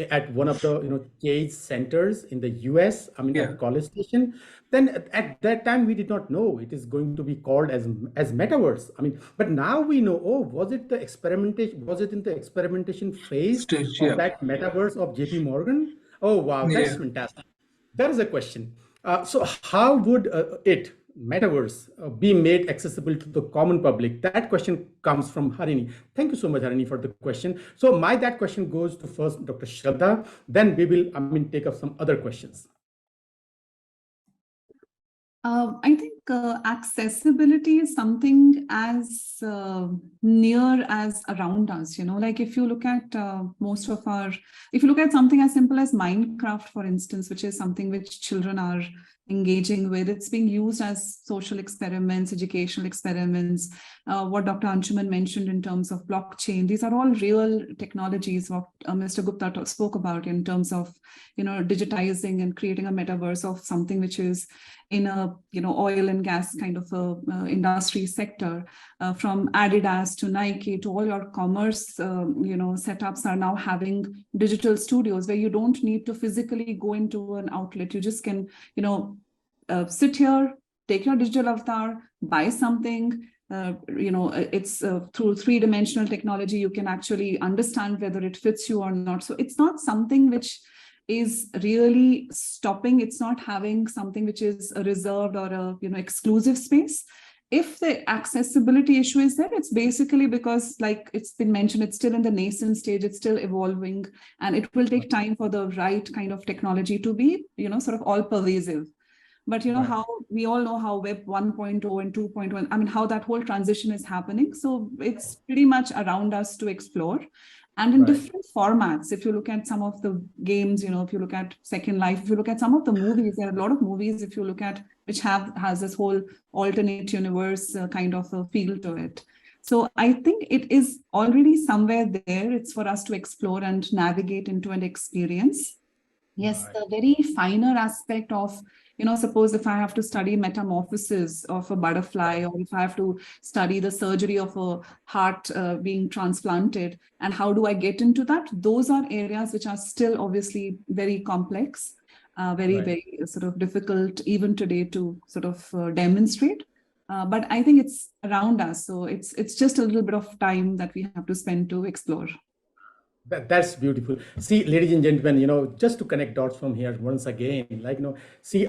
at one of the cage centers in the US. I mean, Yeah. at College Station. Then at that time we did not know it is going to be called as metaverse. I mean, but now we know. Oh, was it the experimentation? Was it in the experimentation phase Stage. of Yeah. that metaverse of JP Morgan? Oh wow, that's Yeah. fantastic. That is a question. So how would metaverse, be made accessible to the common public? That question comes from Harini. Thank you so much, Harini, for the question. So that question goes to first Dr. Shraddha. Then we will, take up some other questions. I think accessibility is something as near as around us, like if you look at if you look at something as simple as Minecraft, for instance, which is something which children are engaging with, it's being used as social experiments, educational experiments. What Dr. Anshuman mentioned in terms of blockchain, these are all real technologies, what Mr. Gupta spoke about in terms of, digitizing and creating a metaverse of something which is in a oil and gas kind of a industry sector. From Adidas to Nike to all your commerce setups are now having digital studios where you don't need to physically go into an outlet. You just can sit here, take your digital avatar, buy something. It's through three-dimensional technology you can actually understand whether it fits you or not. So it's not something which is really stopping. It's not having something which is a reserved or a exclusive space. If the accessibility issue is there, it's basically because, like it's been mentioned, it's still in the nascent stage, it's still evolving, and it will take time for the right kind of technology to be sort of all pervasive. But Right. how we all know how Web 1.0 and 2.1, I mean, how that whole transition is happening. So it's pretty much around us to explore. And in Right. different formats, if you look at some of the games, if you look at Second Life, if you look at some of the movies, there are a lot of movies, if you look at, which has this whole alternate universe kind of a feel to it. So I think it is already somewhere there. It's for us to explore and navigate into an experience. Yes, Right. the very finer aspect of, suppose if I have to study metamorphosis of a butterfly, or if I have to study the surgery of a heart being transplanted, and how do I get into that? Those are areas which are still obviously very complex, very, Right. very sort of difficult even today to sort of demonstrate. But I think it's around us. So it's just a little bit of time that we have to spend to explore. That's beautiful. See, ladies and gentlemen, just to connect dots from here once again, see,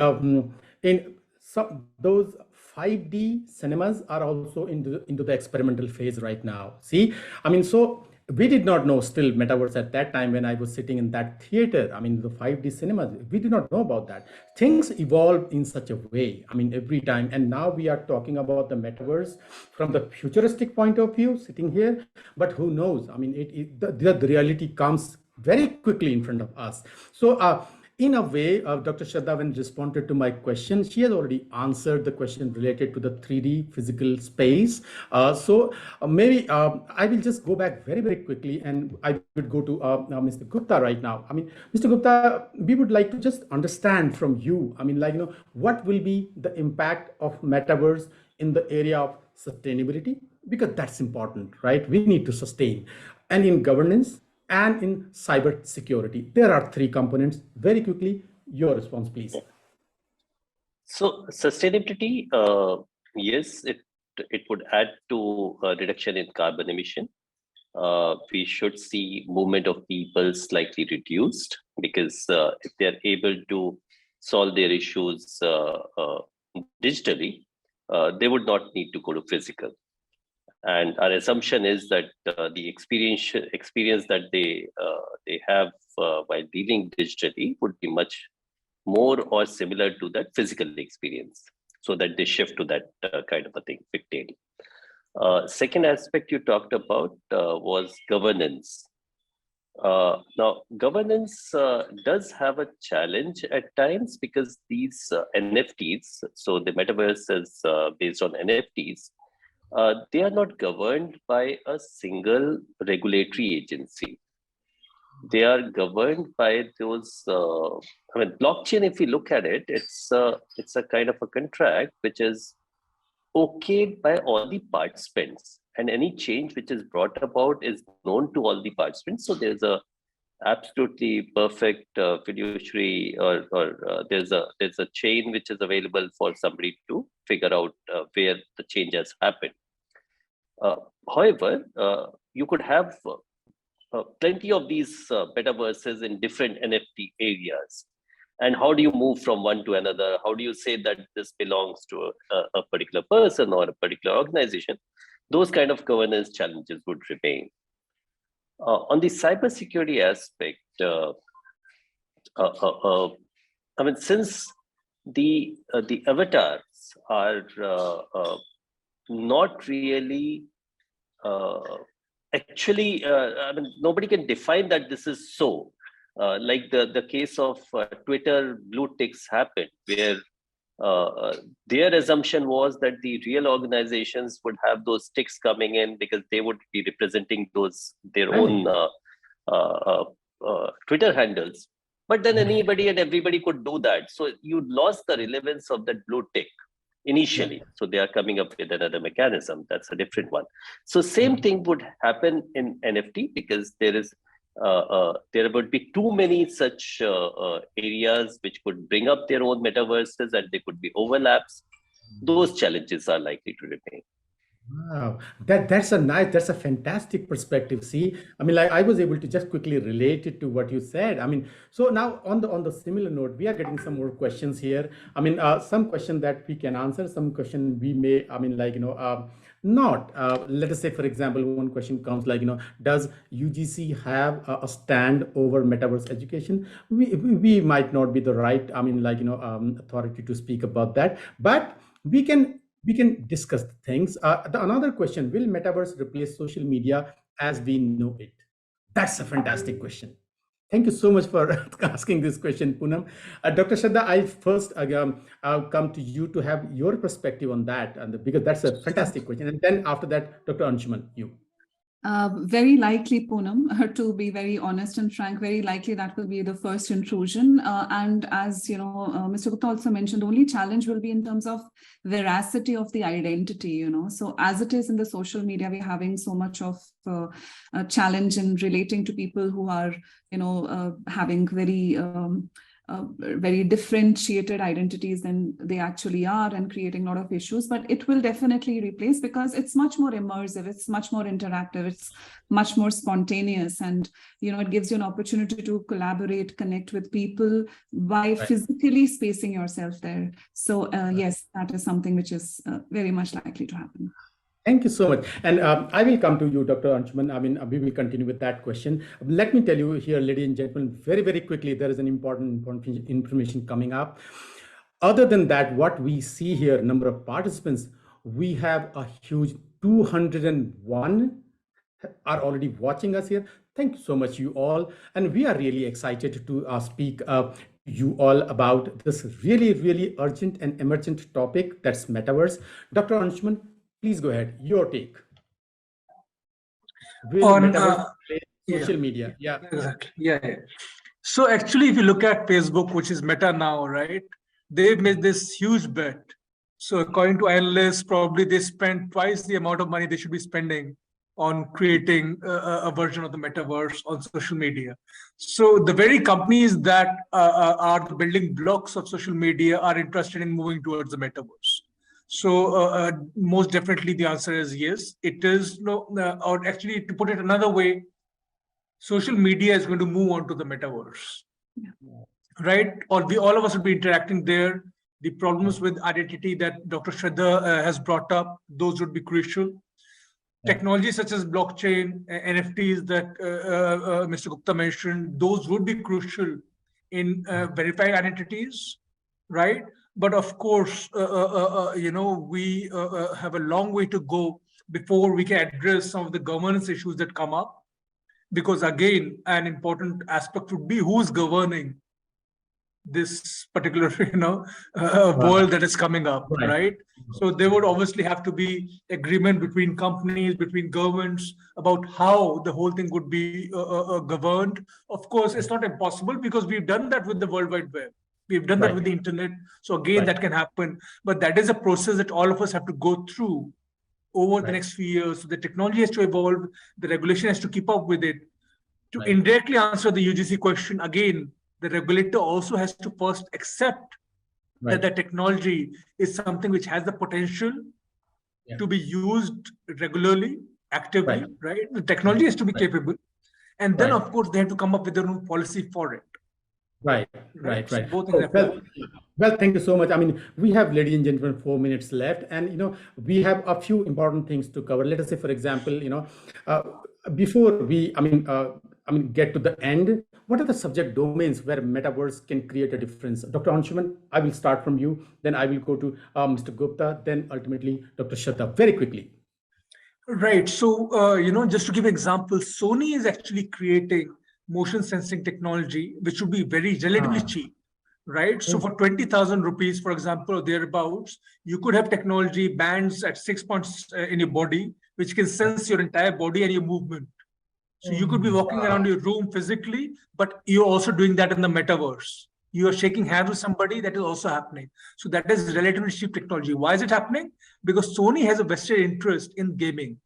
in some those 5D cinemas are also into the experimental phase right now. See, I mean, so we did not know still metaverse at that time when I was sitting in that theater. I mean, the 5D cinemas, we did not know about that. Things evolve in such a way. I mean, every time, and now we are talking about the metaverse from the futuristic point of view, sitting here. But who knows? I mean, the reality comes very quickly in front of us. So, in a way, Dr. Shraddha, when responded to my question, she has already answered the question related to the 3D physical space. Maybe I will just go back very, very quickly, and I would go to Mr. Gupta right now. I mean, Mr. Gupta, we would like to just understand from you, I mean, what will be the impact of metaverse in the area of sustainability? Because that's important, right? We need to sustain. And in governance and in cyber security, there are three components. Very quickly, your response, please. So sustainability, yes, it would add to a reduction in carbon emission. We should see movement of people slightly reduced, because if they are able to solve their issues digitally, they would not need to go to physical. And our assumption is that the experience that they have while dealing digitally would be much more or similar to that physical experience, so that they shift to that kind of a thing, pigtail. Second aspect you talked about was governance. Now, governance does have a challenge at times, because these NFTs, so the metaverse is based on NFTs, they are not governed by a single regulatory agency. they are governed by those. I mean, blockchain. If we look at it, it's a kind of a contract which is okayed by all the participants, and any change which is brought about is known to all the participants. So there's a absolutely perfect fiduciary, or there's a chain which is available for somebody to figure out where the change has happened. However, you could have plenty of these metaverses in different NFT areas. And how do you move from one to another? How do you say that this belongs to a particular person or a particular organization? Those kind of governance challenges would remain. On the cybersecurity aspect, I mean, since the avatars are not really actually, I mean, nobody can define that this is so. Like the case of Twitter blue ticks happened, where their assumption was that the real organizations would have those ticks coming in because they would be representing their own Twitter handles. But then anybody and everybody could do that. So you lost the relevance of that blue tick initially. So they are coming up with another mechanism. That's a different one. So same thing would happen in NFT, because there would be too many such areas which could bring up their own metaverses, and there could be overlaps. Those challenges are likely to remain. Wow, that's a fantastic perspective. See, I mean, like I was able to just quickly relate it to what you said. I mean, so now on the similar note, we are getting some more questions here. I mean, some question that we can answer, some question we may, I mean, like, not. Let us say, for example, one question comes like, does UGC have a stand over metaverse education? We might not be the right, I mean, like, authority to speak about that, but we can discuss things. Another question: will metaverse replace social media as we know it? That's a fantastic question. Thank you so much for asking this question, Poonam. Dr. Shraddha, I first come to you to have your perspective on that, because that's a fantastic question. And then after that, Dr. Anshuman, you. Very likely, Poonam, to be very honest and frank, very likely that will be the first intrusion. And as you know, Mr. Gupta also mentioned, the only challenge will be in terms of veracity of the identity, So as it is in the social media, we're having so much of a challenge in relating to people who are, having very differentiated identities than they actually are, and creating a lot of issues. But it will definitely replace, because it's much more immersive, it's much more interactive, it's much more spontaneous, and it gives you an opportunity to collaborate, connect with people by physically spacing yourself there. So yes, that is something which is very much likely to happen. Thank you so much. And I will come to you, Dr. Anshuman. I mean, we will continue with that question. Let me tell you here, ladies and gentlemen, very, very quickly, there is an important information coming up. Other than that, what we see here, number of participants, we have a huge 201 are already watching us here. Thank you so much, you all. And we are really excited to speak you all about this really, really urgent and emergent topic, that's metaverse. Dr. Anshuman, please go ahead. Your take. On social media. Yeah. Exactly. Yeah. So actually, if you look at Facebook, which is Meta now, right? They've made this huge bet. So according to analysts, probably they spend twice the amount of money they should be spending on creating a version of the metaverse on social media. So the very companies that are the building blocks of social media are interested in moving towards the metaverse. So most definitely the answer is yes. It is, or actually to put it another way, social media is going to move on to the metaverse, right? All of us will be interacting there. The problems with identity that Dr. Shraddha has brought up, those would be crucial. Technology such as blockchain, NFTs that Mr. Gupta mentioned, those would be crucial in verifying identities, right? But of course, we have a long way to go before we can address some of the governance issues that come up. Because again, an important aspect would be who's governing this particular world that is coming up, right? So there would obviously have to be agreement between companies, between governments about how the whole thing would be governed. Of course, it's not impossible because we've done that with the World Wide Web. We've done that with the internet. So again, that can happen. But that is a process that all of us have to go through over the next few years. So the technology has to evolve. The regulation has to keep up with it. To indirectly answer the UGC question, again, the regulator also has to first accept that the technology is something which has the potential to be used regularly, actively, right? The technology has to be capable. And then, of course, they have to come up with their own policy for it. Right. So both Well, thank you so much. I mean, we have, ladies and gentlemen, 4 minutes left, and we have a few important things to cover. Let us say, for example, before we, get to the end, what are the subject domains where metaverse can create a difference? Dr. Anshuman, I will start from you, then I will go to Mr. Gupta, then ultimately Dr. Shraddha, very quickly. Right. So, just to give examples, Sony is actually creating motion sensing technology, which would be very relatively cheap, right? So for 20,000 rupees, for example, or thereabouts, you could have technology bands at 6 points in your body, which can sense your entire body and your movement. So you could be walking around your room physically, but you're also doing that in the metaverse. You are shaking hands with somebody, that is also happening. So that is relatively cheap technology. Why is it happening? Because Sony has a vested interest in gaming,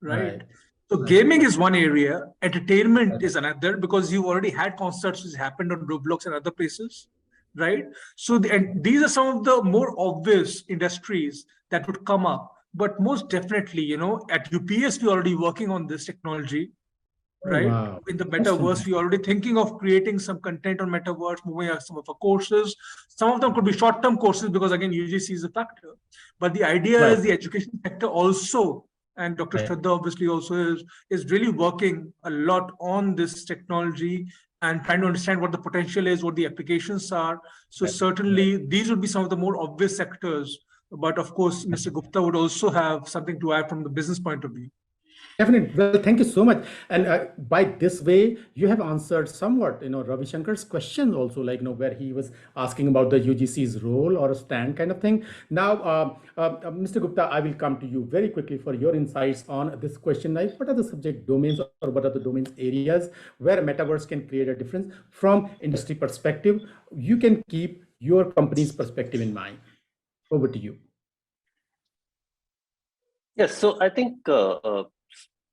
right? So gaming is one area, entertainment is another, because you've already had concerts which happened on Roblox and other places, right? So these are some of the more obvious industries that would come up. But most definitely, at UPES, we're already working on this technology, right? Wow. In the metaverse, we're already thinking of creating some content on metaverse, moving out some of our courses. Some of them could be short-term courses because, again, UGC is a factor. But the idea is the education sector also, and Dr. Shraddha obviously also is really working a lot on this technology and trying to understand what the potential is, what the applications are. So certainly these would be some of the more obvious sectors. But of course, Mr. Gupta would also have something to add from the business point of view. Definitely. Well, thank you so much. And by this way, you have answered somewhat, Ravi Shankar's question also, where he was asking about the UGC's role or a stand kind of thing. Now, Mr. Gupta, I will come to you very quickly for your insights on this question. Like, what are the subject domains or what are the domains areas where metaverse can create a difference from industry perspective? You can keep your company's perspective in mind. Over to you. Yes, so I think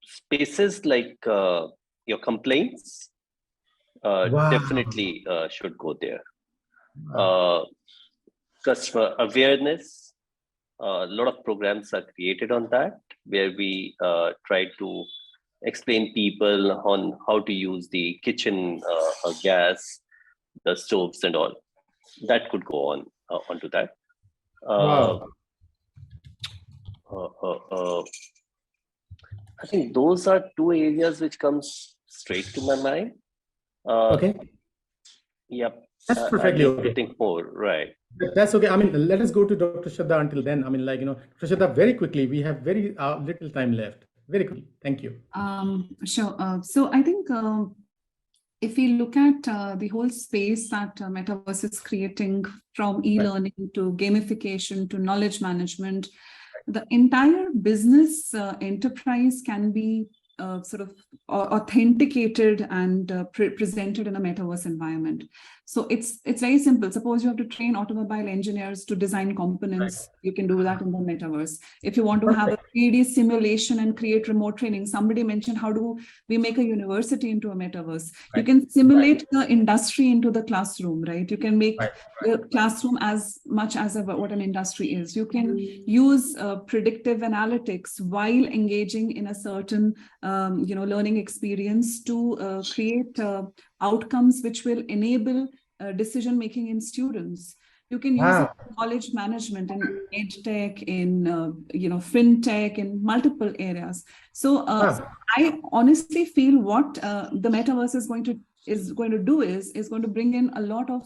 spaces like your complaints definitely should go there. Customer awareness, a lot of programs are created on that, where we try to explain people on how to use the kitchen gas, the stoves and all. That could go on onto that. I think those are two areas which comes straight to my mind. Okay. Yep. That's perfectly okay. I think more, right. That's okay. I mean, let us go to Dr. Shraddha until then. I mean, Dr. Shraddha, very quickly, we have very little time left. Very quickly. Thank you. Sure. So I think if we look at the whole space that Metaverse is creating, from e-learning to gamification to knowledge management, the entire business enterprise can be sort of authenticated and presented in a metaverse environment. So it's very simple. Suppose you have to train automobile engineers to design components, you can do that in the metaverse. If you want to have a 3D simulation and create remote training, somebody mentioned how do we make a university into a metaverse? You can simulate the industry into the classroom, right? You can make the classroom as much as what an industry is. You can use predictive analytics while engaging in a certain learning experience to create outcomes which will enable decision making in students. You can use it in knowledge management, in edtech, in fintech, in multiple areas. So I honestly feel what the metaverse is going to do is going to bring in a lot of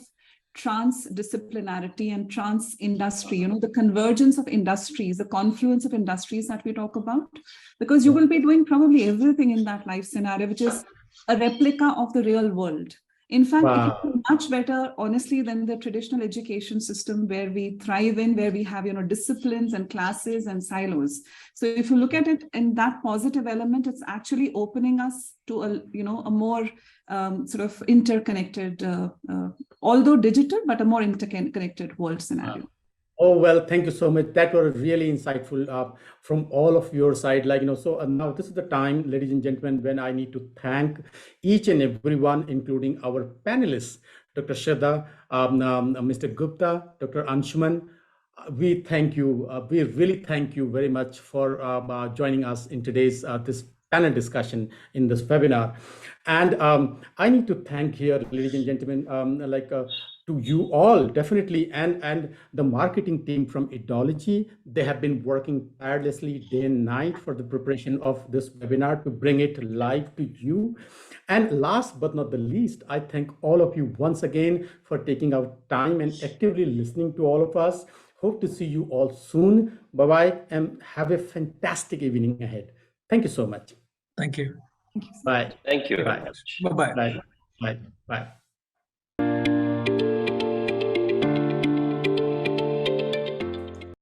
transdisciplinarity and trans-industry, the convergence of industries, the confluence of industries that we talk about, because you will be doing probably everything in that life scenario, which is a replica of the real world. In fact, Wow. it is much better, honestly, than the traditional education system where we thrive in, where we have, disciplines and classes and silos. So if you look at it in that positive element, it's actually opening us to a more sort of interconnected, although digital, but a more interconnected world scenario. Oh, well, thank you so much. That was really insightful from all of your side. So now this is the time, ladies and gentlemen, when I need to thank each and everyone, including our panelists, Dr. Shraddha, Mr. Gupta, Dr. Anshuman. We thank you. We really thank you very much for joining us in today's this panel discussion in this webinar. And I need to thank here, ladies and gentlemen, to you all, definitely, and the marketing team from Edology. They have been working tirelessly day and night for the preparation of this webinar to bring it live to you. And last but not the least, I thank all of you once again for taking out time and actively listening to all of us. Hope to see you all soon. Bye-bye, and have a fantastic evening ahead. Thank you so much. Thank you. Thank you. Bye. Thank you very Bye. much. Bye-bye. Bye. Bye. Bye.